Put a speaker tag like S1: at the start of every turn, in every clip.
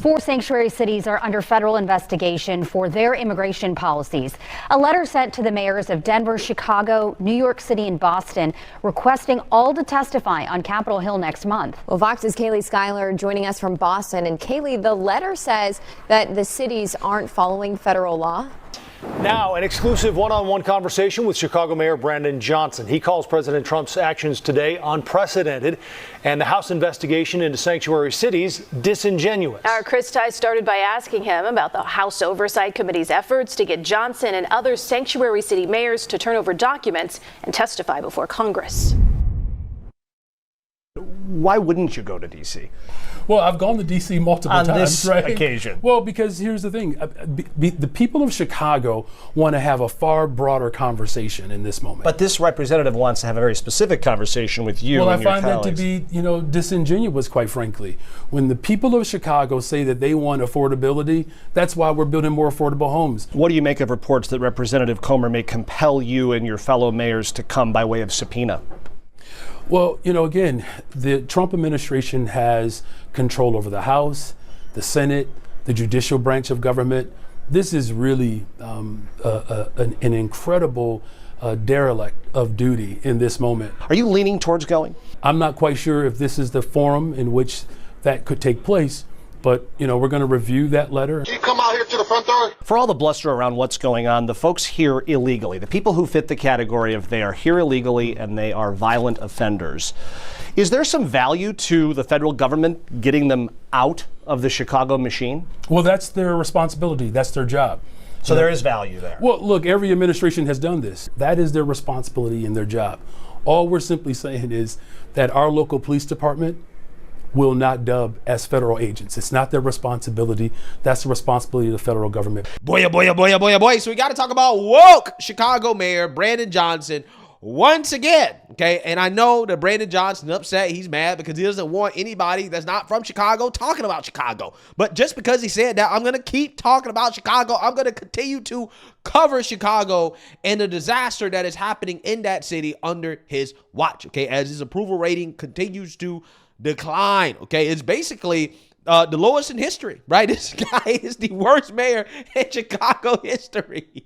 S1: 4 sanctuary cities are under federal investigation for their immigration policies. A letter sent to the mayors of Denver, Chicago, New York City, and Boston requesting all to testify on Capitol Hill next month.
S2: Well, Vox's Kaylee Schuyler joining us from Boston. And Kaylee, the letter says that the cities aren't following federal law.
S3: Now, an exclusive one-on-one conversation with Chicago Mayor Brandon Johnson. He calls President Trump's actions today unprecedented and the House investigation into sanctuary cities disingenuous.
S4: Our Chris Ty started by asking him about the House Oversight Committee's efforts to get Johnson and other sanctuary city mayors to turn over documents and testify before Congress.
S5: Why wouldn't you go to D.C.?
S6: Well, I've gone to D.C. multiple times.
S5: On this
S6: right?
S5: occasion.
S6: Well, because here's the thing. The people of Chicago want to have a far broader conversation in this moment.
S5: But this representative wants to have a very specific conversation with you and your colleagues.
S6: Well, I find that to be, disingenuous, quite frankly. When the people of Chicago say that they want affordability, that's why we're building more affordable homes.
S5: What do you make of reports that Representative Comer may compel you and your fellow mayors to come by way of subpoena?
S6: Well, again, the Trump administration has control over the House, the Senate, the judicial branch of government. This is really an incredible derelict of duty in this moment.
S5: Are you leaning towards going?
S6: I'm not quite sure if this is the forum in which that could take place. But, we're going to review that letter.
S7: Can you come out here to the front door?
S5: For all the bluster around what's going on, the folks here illegally, the people who fit the category of they are here illegally and they are violent offenders, is there some value to the federal government getting them out of the Chicago machine?
S6: Well, that's their responsibility. That's their job.
S5: So there is value there.
S6: Well, look, every administration has done this. That is their responsibility and their job. All we're simply saying is that our local police department will not dub as federal agents. It's not their responsibility. That's the responsibility of the federal government.
S8: Boy. So we got to talk about woke Chicago Mayor Brandon Johnson once again. Okay. And I know that Brandon Johnson is upset. He's mad because he doesn't want anybody that's not from Chicago talking about Chicago. But just because he said that, I'm going to keep talking about Chicago. I'm going to continue to cover Chicago and the disaster that is happening in that city under his watch. Okay. As his approval rating continues to decline. Okay, it's basically the lowest in history, right? This guy is the worst mayor in Chicago history.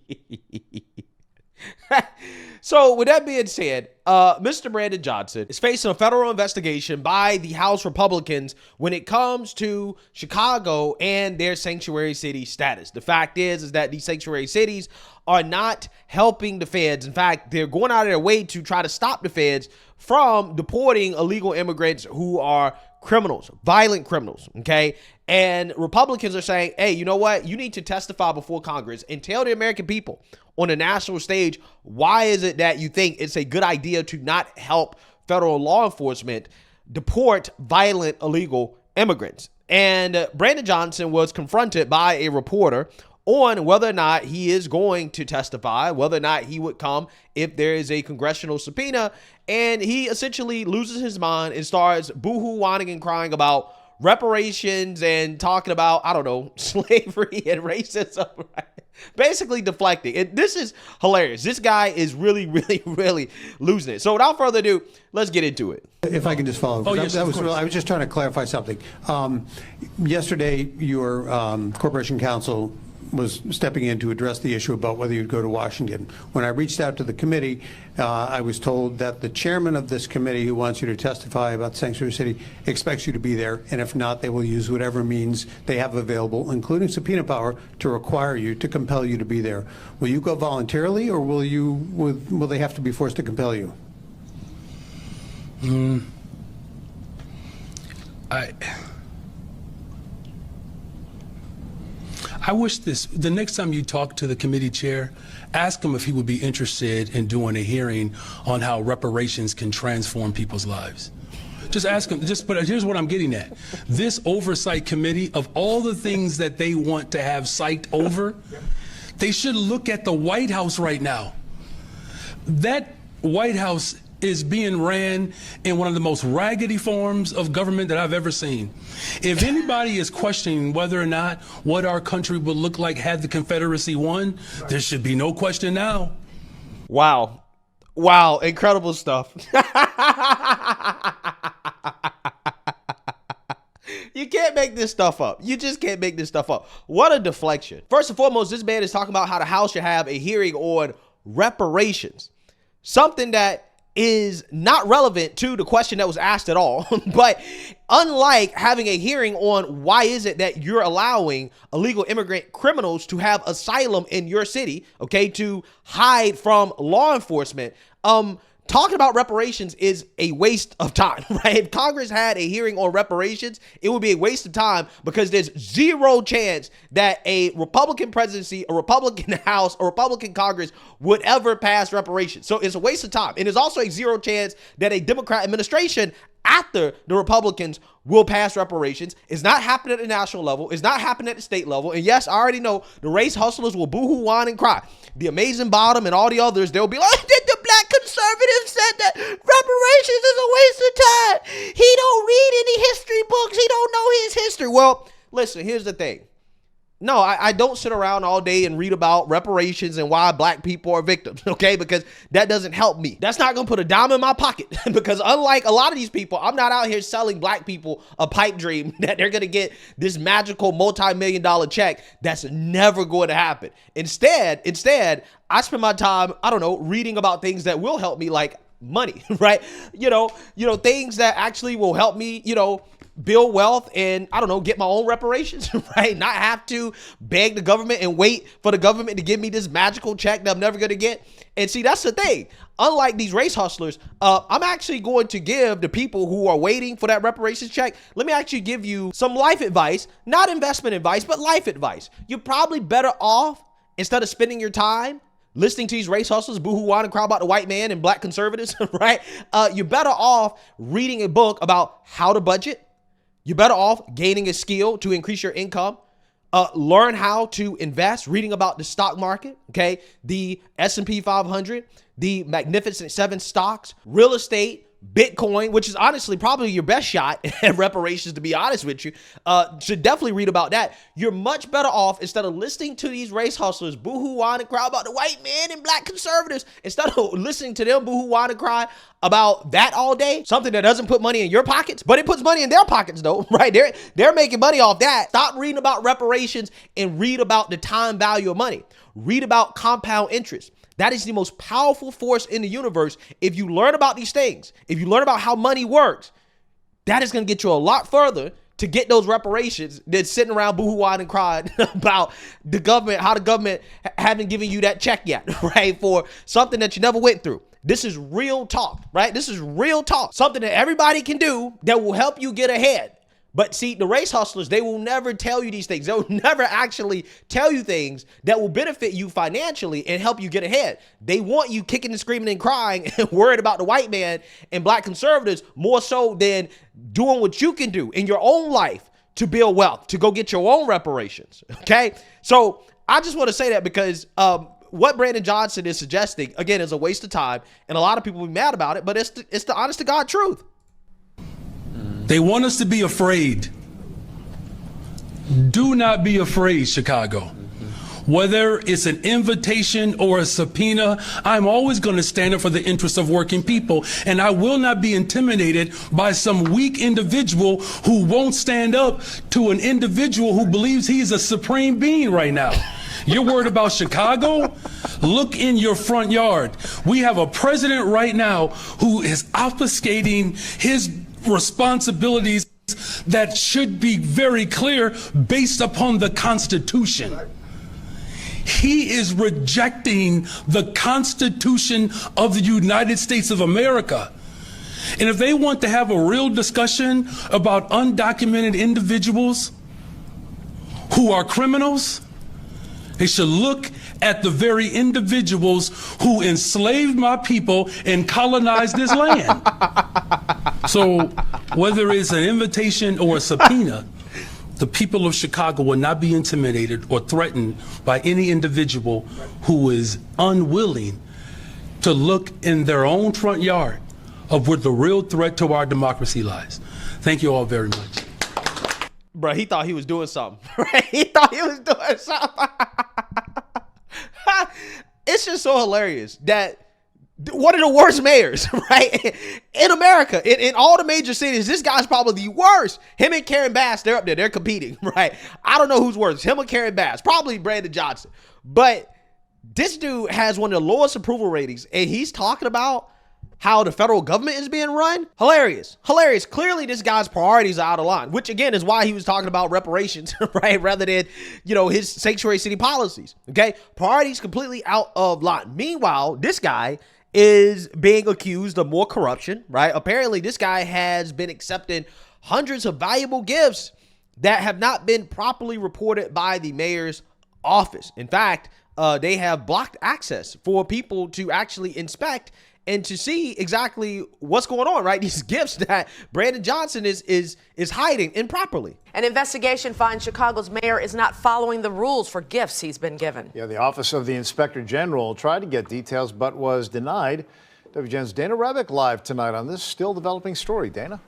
S8: So with that being said, Mr. Brandon Johnson is facing a federal investigation by the House Republicans when it comes to Chicago and their sanctuary city status. The fact is that these sanctuary cities are not helping the feds. In fact, they're going out of their way to try to stop the feds from deporting illegal immigrants who are criminals, violent criminals, okay? And Republicans are saying, hey, you know what? You need to testify before Congress and tell the American people on the national stage, why is it that you think it's a good idea to not help federal law enforcement deport violent illegal immigrants? And Brandon Johnson was confronted by a reporter on whether or not he is going to testify, whether or not he would come if there is a congressional subpoena. And he essentially loses his mind and starts boohoo, whining and crying about reparations and talking about, I don't know, slavery and racism, right? Basically deflecting. And this is hilarious. This guy is really losing it. So without further ado, let's get into it.
S9: If I can just follow.
S6: Yes,
S9: I was just trying to clarify something. Yesterday, your corporation counsel was stepping in to address the issue about whether you'd go to Washington. When I reached out to the committee, I was told that the chairman of this committee, who wants you to testify about Sanctuary City, expects you to be there, and if not, they will use whatever means they have available, including subpoena power, to require you, to compel you to be there. Will you go voluntarily, or will they have to be forced to compel you?
S6: I wish the next time you talk to the committee chair, ask him if he would be interested in doing a hearing on how reparations can transform people's lives. Just ask him, but here's what I'm getting at. This oversight committee, of all the things that they want to have sight over, they should look at the White House right now. That White House is being ran in one of the most raggedy forms of government that I've ever seen. If anybody is questioning whether or not what our country would look like had the Confederacy won, there should be no question now.
S8: Wow, incredible stuff. You can't can't make this stuff up. You just can't make this stuff up. What a deflection. First and foremost, this man is talking about how the House should have a hearing on reparations, something that is not relevant to the question that was asked at all. But unlike having a hearing on why is it that you're allowing illegal immigrant criminals to have asylum in your city, okay, to hide from law enforcement, talking about reparations is a waste of time, right? If Congress had a hearing on reparations, it would be a waste of time because there's zero chance that a Republican presidency, a Republican House, a Republican Congress would ever pass reparations. So it's a waste of time. And there's also a zero chance that a Democrat administration after the Republicans will pass reparations. It's not happening at the national level. It's not happening at the state level. And yes, I already know the race hustlers will boo-hoo, whine, and cry. The Amazing Bottom and all the others, they'll be like, the black conservatives said that reparations is a waste of time. He don't read any history books. He don't know his history. Well, listen, here's the thing. No, I don't sit around all day and read about reparations and why black people are victims, okay? Because that doesn't help me. That's not going to put a dime in my pocket because unlike a lot of these people, I'm not out here selling black people a pipe dream that they're going to get this magical multi-million-dollar check. That's never going to happen. Instead, I spend my time, I don't know, reading about things that will help me, like money, right? You know, things that actually will help me, build wealth and, I don't know, get my own reparations, right? Not have to beg the government and wait for the government to give me this magical check that I'm never going to get. And see, that's the thing. Unlike these race hustlers, I'm actually going to give the people who are waiting for that reparations check, let me actually give you some life advice, not investment advice, but life advice. You're probably better off, instead of spending your time listening to these race hustlers boo-hoo, whine, and cry about the white man and black conservatives, right? You're better off reading a book about how to budget. You're better off gaining a skill to increase your income. Learn how to invest, reading about the stock market, okay? The S&P 500, the Magnificent Seven stocks, real estate, Bitcoin, which is honestly probably your best shot at reparations, to be honest with you. Should definitely read about that. You're much better off, instead of listening to these race hustlers boo-hoo, whine, and cry about the white man and black conservatives, instead of listening to them boo-hoo, whine, and cry about that all day, something that doesn't put money in your pockets, but it puts money in their pockets though, right? They're making money off that. Stop reading about reparations and read about the time value of money. Read about compound interest. That is the most powerful force in the universe. If you learn about these things, if you learn about how money works, that is going to get you a lot further to get those reparations than sitting around boo-hoo, whine, and crying about the government, how the government haven't given you that check yet, right? For something that you never went through. This is real talk, right? This is real talk. Something that everybody can do that will help you get ahead. But see, the race hustlers, they will never tell you these things. They will never actually tell you things that will benefit you financially and help you get ahead. They want you kicking and screaming and crying and worried about the white man and black conservatives more so than doing what you can do in your own life to build wealth, to go get your own reparations, okay? So I just want to say that because what Brandon Johnson is suggesting, again, is a waste of time, and a lot of people will be mad about it, but it's the honest to God truth.
S6: They want us to be afraid. Do not be afraid, Chicago. Whether it's an invitation or a subpoena, I'm always going to stand up for the interests of working people. And I will not be intimidated by some weak individual who won't stand up to an individual who believes he's a supreme being right now. You're worried about Chicago? Look in your front yard. We have a president right now who is obfuscating his responsibilities that should be very clear based upon the Constitution. He is rejecting the Constitution of the United States of America. And if they want to have a real discussion about undocumented individuals who are criminals, they should look at the very individuals who enslaved my people and colonized this land. So whether it's an invitation or a subpoena, the people of Chicago will not be intimidated or threatened by any individual who is unwilling to look in their own front yard of where the real threat to our democracy lies. Thank you all very much.
S8: Bro, he thought he was doing something, right? He thought he was doing something. It's just so hilarious that one of the worst mayors, right? In America, in all the major cities, this guy's probably the worst. Him and Karen Bass, they're up there. They're competing, right? I don't know who's worse, him or Karen Bass. Probably Brandon Johnson. But this dude has one of the lowest approval ratings, and he's talking about how the federal government is being run. Hilarious. Clearly, this guy's priorities are out of line, which again is why he was talking about reparations, right? Rather than, his sanctuary city policies. Okay. Priorities completely out of line. Meanwhile, this guy is being accused of more corruption, right? Apparently, this guy has been accepting hundreds of valuable gifts that have not been properly reported by the mayor's office. In fact, they have blocked access for people to actually inspect and to see exactly what's going on, right? These gifts that Brandon Johnson is hiding improperly.
S7: An investigation finds Chicago's mayor is not following the rules for gifts he's been given.
S10: Yeah, the Office of the Inspector General tried to get details but was denied. WGN's Dana Rebick live tonight on this still developing story. Dana?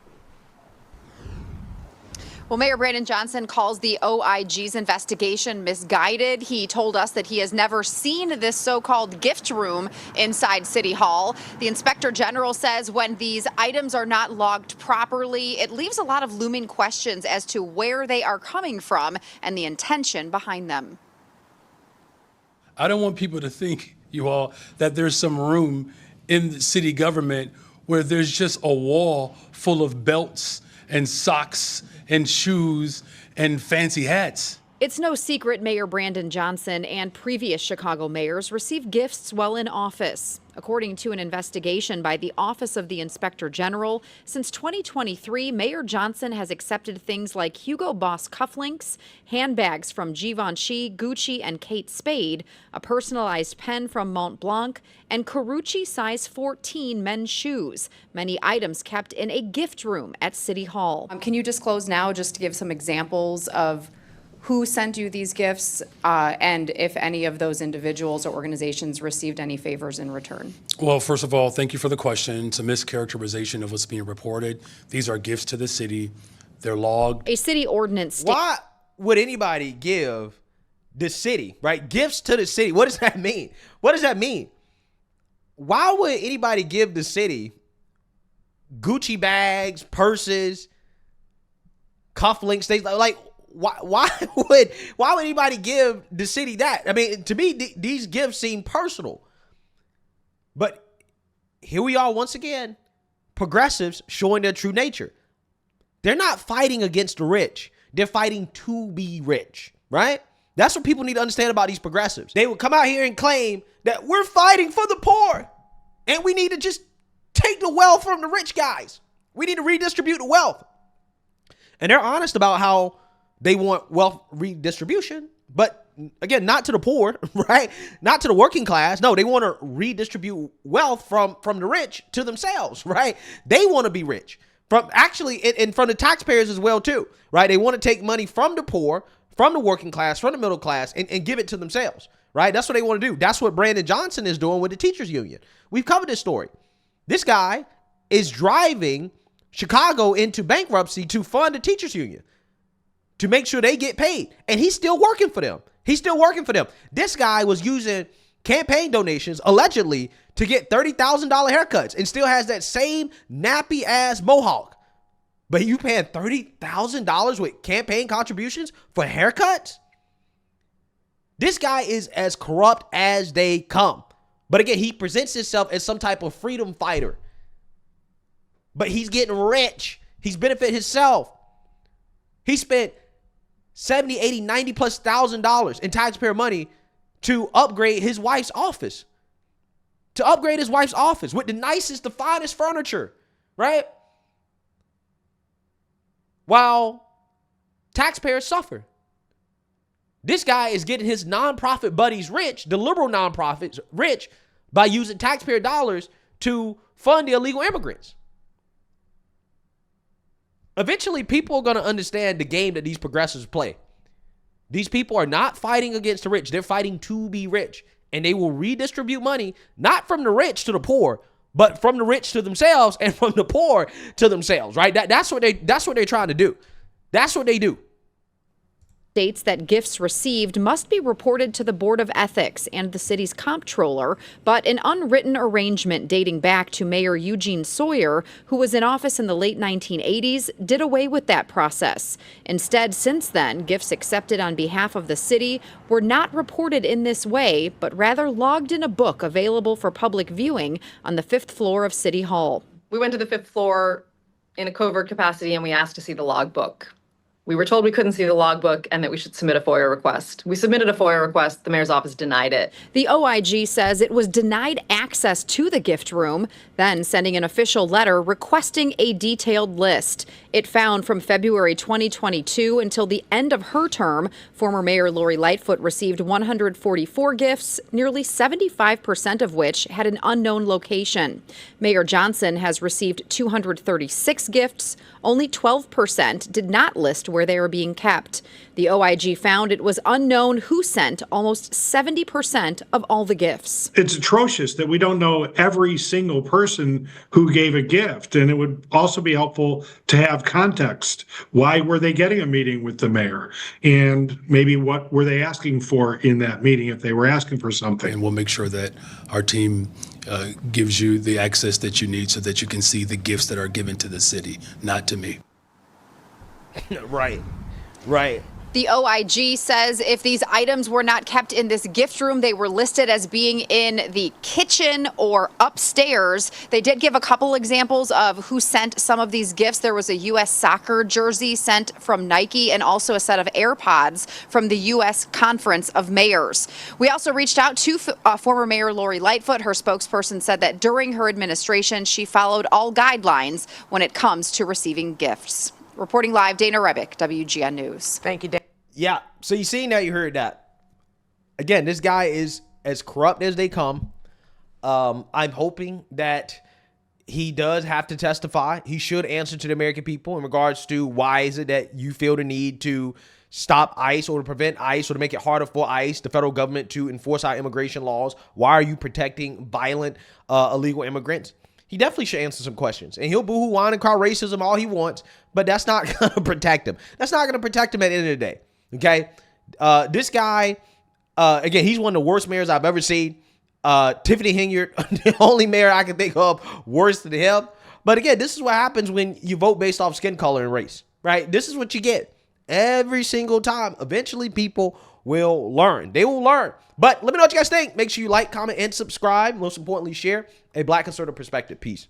S11: Well, Mayor Brandon Johnson calls the OIG's investigation misguided. He told us that he has never seen this so-called gift room inside City Hall. The Inspector General says when these items are not logged properly, it leaves a lot of looming questions as to where they are coming from and the intention behind them.
S6: I don't want people to think, you all, that there's some room in the city government where there's just a wall full of belts and socks and shoes and fancy hats.
S11: It's no secret Mayor Brandon Johnson and previous Chicago mayors received gifts while in office. According to an investigation by the Office of the Inspector General, since 2023, Mayor Johnson has accepted things like Hugo Boss cufflinks, handbags from Givenchy, Gucci, and Kate Spade, a personalized pen from Mont Blanc, and Carucci size 14 men's shoes, many items kept in a gift room at City Hall.
S12: Can you disclose now, just to give some examples of who sent you these gifts and if any of those individuals or organizations received any favors in return?
S6: Well, first of all, thank you for the question. It's a mischaracterization of what's being reported. These are gifts to the city. They're logged.
S11: A city ordinance.
S8: Why would anybody give the city, right? Gifts to the city. What does that mean? What does that mean? Why would anybody give the city Gucci bags, purses, cufflinks, things like why would anybody give the city that? I mean, to me, these gifts seem personal. But here we are once again, progressives showing their true nature. They're not fighting against the rich. They're fighting to be rich, right? That's what people need to understand about these progressives. They would come out here and claim that we're fighting for the poor and we need to just take the wealth from the rich guys. We need to redistribute the wealth. And they're honest about how they want wealth redistribution, but again, not to the poor, right? Not to the working class. No, they want to redistribute wealth from the rich to themselves, right? They want to be rich from and from the taxpayers as well too, right? They want to take money from the poor, from the working class, from the middle class, and give it to themselves, right? That's what they want to do. That's what Brandon Johnson is doing with the teachers union. We've covered this story. This guy is driving Chicago into bankruptcy to fund the teachers union, to make sure they get paid. And he's still working for them. This guy was using campaign donations, allegedly, to get $30,000 haircuts and still has that same nappy ass mohawk. But you paying $30,000 with campaign contributions for haircuts? This guy is as corrupt as they come. But again, he presents himself as some type of freedom fighter. But he's getting rich. He's benefited himself. He spent $70, $80, $90 plus $1,000 in taxpayer money to upgrade his wife's office. With the nicest, the finest furniture, right? While taxpayers suffer. This guy is getting his nonprofit buddies rich, the liberal nonprofits rich, by using taxpayer dollars to fund the illegal immigrants. Eventually, people are going to understand the game that these progressives play. These people are not fighting against the rich. They're fighting to be rich. And they will redistribute money, not from the rich to the poor, but from the rich to themselves and from the poor to themselves, right? That's what they're trying to do. That's what they do.
S11: states that gifts received must be reported to the Board of Ethics and the city's comptroller, but an unwritten arrangement dating back to Mayor Eugene Sawyer, who was in office in the late 1980s, did away with that process. Instead, since then, gifts accepted on behalf of the city were not reported in this way, but rather logged in a book available for public viewing on the 5th floor of City Hall.
S13: We went to the 5th floor in a covert capacity and we asked to see the logbook. We were told we couldn't see the logbook and that we should submit a FOIA request. We submitted a FOIA request. The mayor's office denied it.
S11: The OIG says it was denied access to the gift room, then sending an official letter requesting a detailed list. It found from February 2022 until the end of her term, former Mayor Lori Lightfoot received 144 gifts, nearly 75% of which had an unknown location. Mayor Johnson has received 236 gifts. Only 12% did not list where they were being kept. The OIG found it was unknown who sent almost 70% of all the gifts.
S14: It's atrocious that we don't know every single person who gave a gift, and it would also be helpful to have context. Why were they getting a meeting with the mayor? And maybe what were they asking for in that meeting if they were asking for something?
S6: And we'll make sure that our team gives you the access that you need so that you can see the gifts that are given to the city, not to me.
S8: Right.
S11: The OIG says if these items were not kept in this gift room, they were listed as being in the kitchen or upstairs. They did give a couple examples of who sent some of these gifts. There was a U.S. soccer jersey sent from Nike and also a set of AirPods from the U.S. Conference of Mayors. We also reached out to former Mayor Lori Lightfoot. Her spokesperson said that during her administration, she followed all guidelines when it comes to receiving gifts. Reporting live, Dana Rebick, WGN News.
S7: Thank you, Dana.
S8: Yeah. So you seen that, you heard that. Again, this guy is as corrupt as they come. I'm hoping that he does have to testify. He should answer to the American people in regards to why is it that you feel the need to stop ICE or to prevent ICE or to make it harder for ICE, the federal government, to enforce our immigration laws. Why are you protecting violent illegal immigrants? He definitely should answer some questions. And he'll boo-hoo, whine, and call racism all he wants, but that's not going to protect him. That's not going to protect him at the end of the day. Okay? This guy, again, he's one of the worst mayors I've ever seen. Tiffany Hinyard, the only mayor I can think of worse than him. But again, this is what happens when you vote based off skin color and race, right? This is what you get every single time. Eventually, people will learn. They will learn. But let me know what you guys think. Make sure you like, comment, and subscribe. Most importantly, share a Black conservative perspective. Peace.